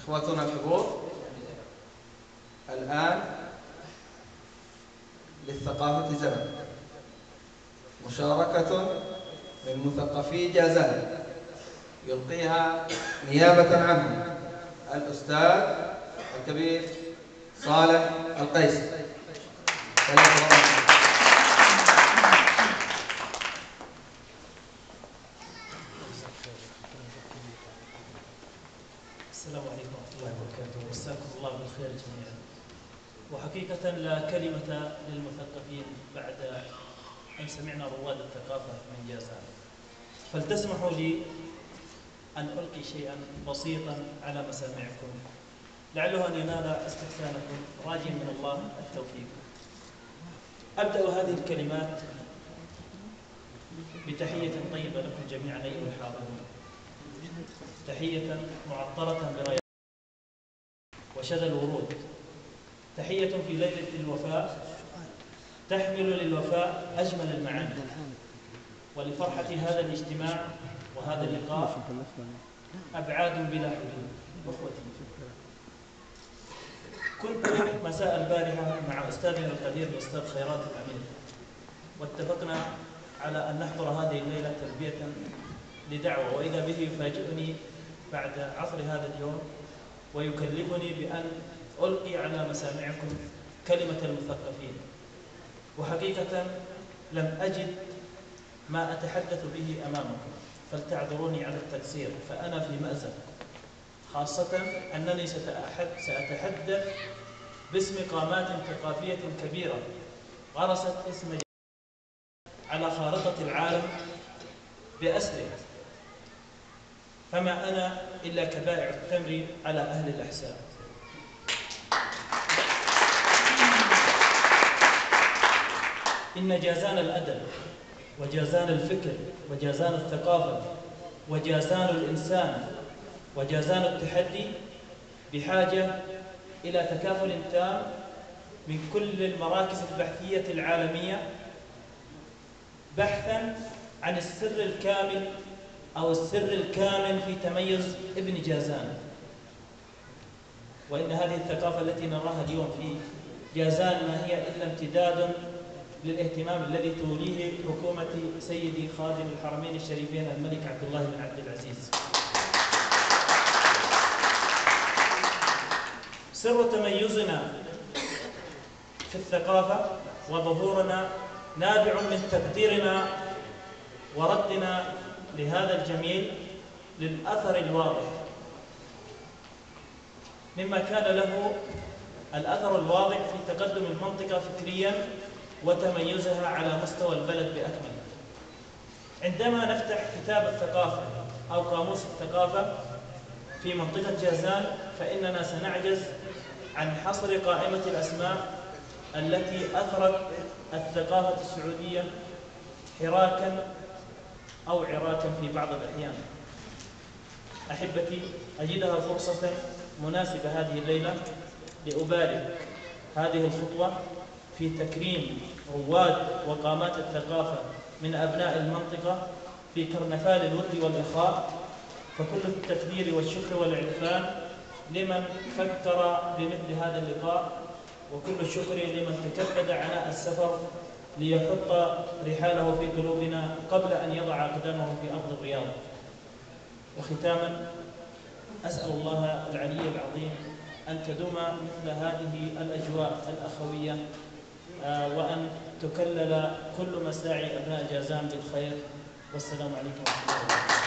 إخوتنا الحضور، الآن للثقافة زمن، مشاركة من مثقفي جازان يلقيها نيابة عنهم الأستاذ الكبير صالح القيسي. السلام عليكم ورحمة الله وبركاته، مساكم الله بالخير جميعا. وحقيقة لا كلمة للمثقفين بعد أن سمعنا رواد الثقافة من جازان، فلتسمحوا لي أن ألقي شيئا بسيطا على مسامعكم لعله أن ينال استحسانكم، راجيا من الله التوفيق. أبدأ هذه الكلمات بتحية طيبة لكم جميعا أيها الحاضرون، تحية معطرة برياض وشذا الورود، تحية في ليلة الوفاء تحمل للوفاء أجمل المعاني، ولفرحة هذا الاجتماع وهذا اللقاء أبعاد بلا حدود. أخوتي، كنت مساء البارحة مع أستاذنا القدير الأستاذ خيرات الأمين، واتفقنا على أن نحضر هذه الليلة تلبية لدعوة، وإذا به يفاجئني بعد عصر هذا اليوم ويكلفني بأن ألقي على مسامعكم كلمة المثقفين. وحقيقة لم أجد ما أتحدث به أمامكم، فلتعذروني على التقصير، فأنا في مأزق، خاصة أنني سأتحدث باسم قامات ثقافية كبيرة غرست اسم على خارطة العالم بأسره، فما أنا إلا كبائع التمر على أهل الأحساء. إن جازان الأدب وجازان الفكر وجازان الثقافة وجازان الإنسان وجازان التحدي بحاجة إلى تكافل تام من كل المراكز البحثية العالمية بحثاً عن السر الكامل أو السر الكامن في تميز ابن جازان. وإن هذه الثقافة التي نراها اليوم في جازان ما هي إلا امتداد للاهتمام الذي توليه حكومة سيدي خادم الحرمين الشريفين الملك عبد الله بن عبد العزيز. سر تميزنا في الثقافة وظهورنا نابع من تقديرنا وردنا لهذا الجميل للأثر الواضح، مما كان له الأثر الواضح في تقدم المنطقة فكريا وتميزها على مستوى البلد بأكمله. عندما نفتح كتاب الثقافة أو قاموس الثقافة في منطقة جازان فإننا سنعجز عن حصر قائمة الأسماء التي أثرت الثقافة السعودية حراكا أو عراكا في بعض الأحيان. أحبتي، أجدها فرصة مناسبة هذه الليلة لأبارك هذه الخطوة في تكريم رواد وقامات الثقافة من أبناء المنطقة في كرنفال الود والإخاء، فكل التقدير والشكر والعرفان لمن فكر بمثل هذا اللقاء، وكل الشكر لمن تكبد عناء السفر ليحط رحاله في قلوبنا قبل أن يضع أقدامه في أرض الرياض. وختاما أسأل الله العلي العظيم أن تدوم مثل هذه الأجواء الأخوية، وأن تكلل كل مساعي أبناء جازان بالخير. والسلام عليكم ورحمة الله وبركاته.